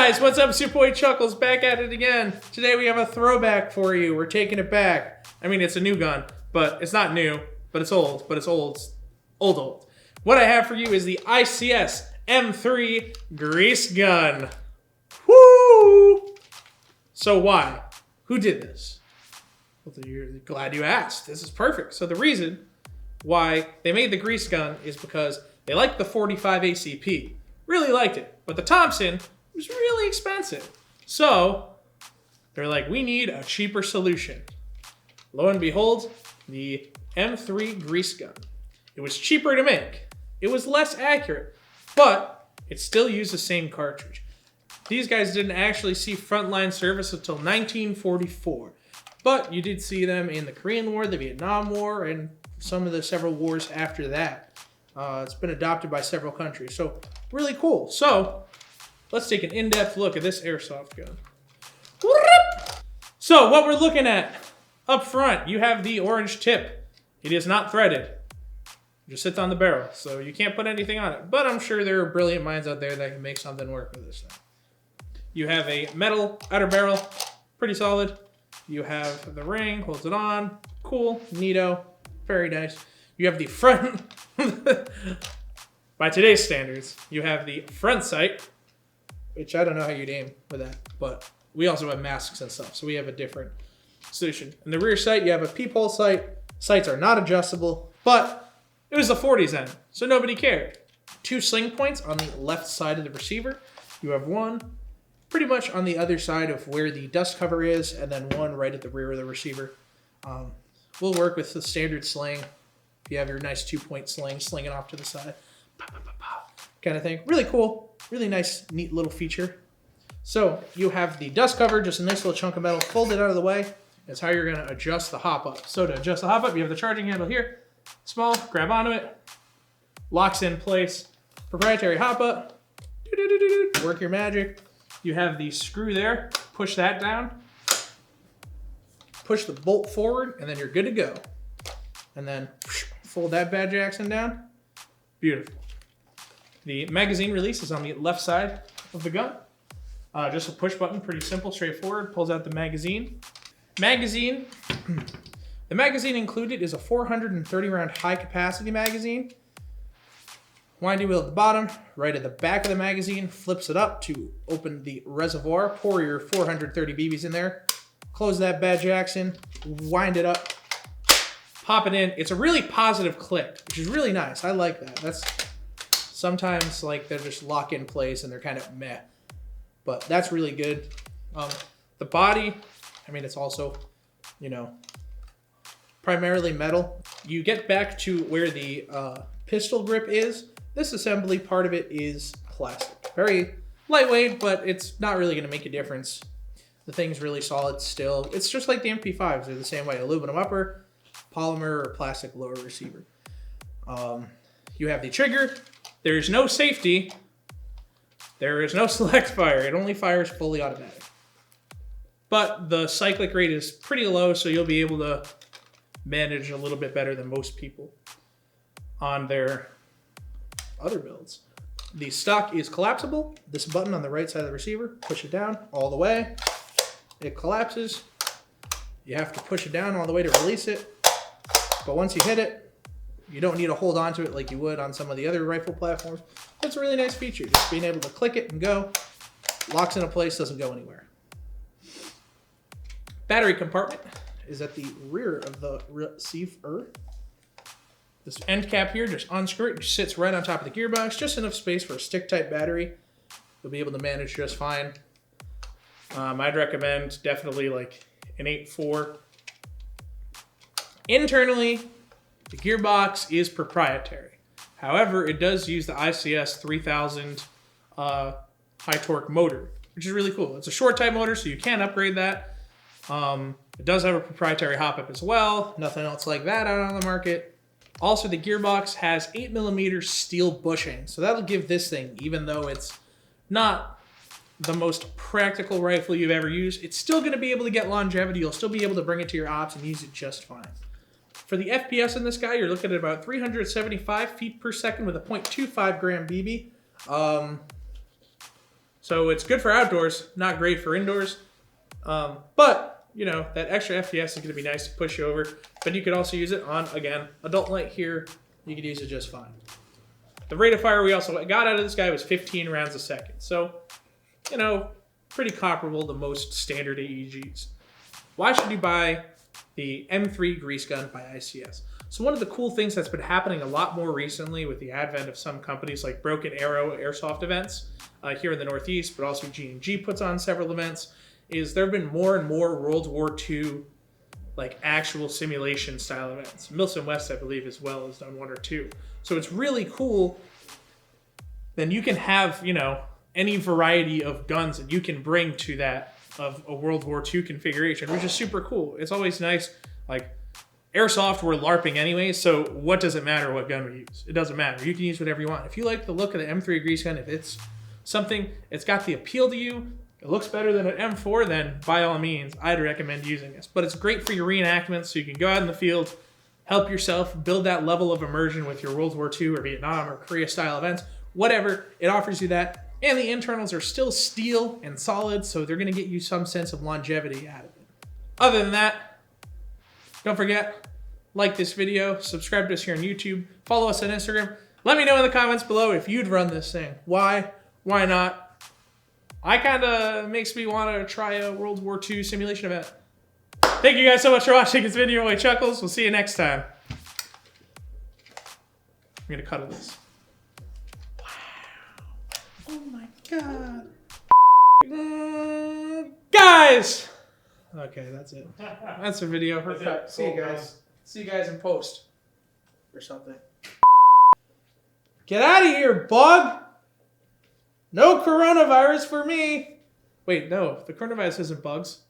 guys, what's up? Superboy Chuckles back at it again. Today we have a throwback for you. We're taking it back. I mean, it's a new gun, but it's not new, but it's old, old. What I have for you is the Ics M3 Grease Gun. Woo! So why? Who did this? Well, you're glad you asked. This is perfect. So the reason why they made the Grease Gun is because they liked the 45 ACP. Really liked it. But the Thompson was really expensive. So they're like, we need a cheaper solution. Lo and behold, the M3 Grease Gun. It was cheaper to make. It was less accurate, but it still used the same cartridge. These guys didn't actually see frontline service until 1944. But you did see them in the Korean War, the Vietnam War, and some of the several wars after that. It's been adopted by several countries. So really cool. So let's take an in-depth look at this airsoft gun. So what we're looking at up front, you have the orange tip. It is not threaded. It just sits on the barrel, so you can't put anything on it. But I'm sure there are brilliant minds out there that can make something work with this thing. You have a metal outer barrel, pretty solid. You have the ring, holds it on. Cool, neato, very nice. You have the front, by today's standards, you have the front sight, which I don't know how you'd aim with that, but we also have masks and stuff, so we have a different solution. In the rear sight, you have a peephole sight. Sights are not adjustable, but it was the 40s then, so nobody cared. 2 sling points on the left side of the receiver. You have one pretty much on the other side of where the dust cover is, and then one right at the rear of the receiver. We'll work with the standard sling. If you have your nice 2-point sling, sling it off to the side, kind of thing. Really cool, really nice, neat little feature. So you have the dust cover, just a nice little chunk of metal, fold it out of the way. That's how you're gonna adjust the hop up. So to adjust the hop up, you have the charging handle here, small, grab onto it, locks in place. Proprietary hop up, work your magic. You have the screw there, push that down, push the bolt forward, and then you're good to go. And then fold that bad Jackson down. Beautiful. The magazine release is on the left side of the gun. Just a push button, pretty simple, straightforward. Pulls out the magazine. The magazine included is a 430 round high capacity magazine. Windy wheel at the bottom, right at the back of the magazine, flips it up to open the reservoir, pour your 430 BBs in there, close that bad Jackson, wind it up, pop it in. It's a really positive click, which is really nice. I like that. That's sometimes like they're just lock in place and they're kind of meh, but that's really good. The body, I mean, it's also, you know, primarily metal. You get back to where the pistol grip is. This assembly part of it is plastic. Very lightweight, but it's not really going to make a difference. The thing's really solid still. It's just like the MP5s. They're the same way. Aluminum upper, polymer, or plastic lower receiver. You have the trigger. There's no safety. There is no select fire. It only fires fully automatic. But the cyclic rate is pretty low, so you'll be able to manage a little bit better than most people on their other builds. The stock is collapsible. This button on the right side of the receiver, push it down all the way. It collapses. You have to push it down all the way to release it. But once you hit it, you don't need to hold on to it like you would on some of the other rifle platforms. That's a really nice feature. Just being able to click it and go. Locks into place, doesn't go anywhere. Battery compartment is at the rear of the receiver. This end cap here, just unscrew it, just sits right on top of the gearbox. Just enough space for a stick-type battery. You'll be able to manage just fine. I'd recommend definitely like an 8.4. Internally, the gearbox is proprietary. However, it does use the ICS 3000 high torque motor, which is really cool. It's a short type motor, so you can upgrade that. It does have a proprietary hop-up as well. Nothing else like that out on the market. Also, the gearbox has 8mm steel bushing, so that'll give this thing, even though it's not the most practical rifle you've ever used, it's still going to be able to get longevity. You'll still be able to bring it to your ops and use it just fine. For the FPS in this guy, you're looking at about 375 feet per second with a .25 gram BB. So it's good for outdoors, not great for indoors. But, you know, that extra FPS is going to be nice to push you over. But you could also use it on, again, adult light here. You could use it just fine. The rate of fire we also got out of this guy was 15 rounds a second. So, you know, pretty comparable to most standard AEGs. Why should you buy the M3 Grease Gun by ICS? So one of the cool things that's been happening a lot more recently with the advent of some companies like Broken Arrow Airsoft events here in the Northeast, but also G&G puts on several events, is there have been more and more World War II like actual simulation style events. Milson West, I believe, as well has done one or two. So it's really cool. Then you can have, you know, any variety of guns that you can bring to that of a World War II configuration, which is super cool. It's always nice, like Airsoft, we're LARPing anyway, so what does it matter what gun we use? It doesn't matter. You can use whatever you want. If you like the look of the M3 Grease Gun, if it's something, it's got the appeal to you, it looks better than an M4, then by all means, I'd recommend using this. But it's great for your reenactments, so you can go out in the field, help yourself, build that level of immersion with your World War II or Vietnam or Korea style events, whatever, it offers you that. And the internals are still steel and solid, so they're gonna get you some sense of longevity out of it. Other than that, don't forget, like this video, subscribe to us here on YouTube, follow us on Instagram. Let me know in the comments below if you'd run this thing. Why? Why not? I kind of makes me want to try a World War II simulation event. Thank you guys so much for watching this video. My Chuckles. We'll see you next time. I'm going to cut this. Wow. Oh my God. Guys! Okay, that's it. That's a video. See you guys. See you guys in post. Or something. Get out of here, bug! No coronavirus for me! Wait, no. The coronavirus isn't bugs.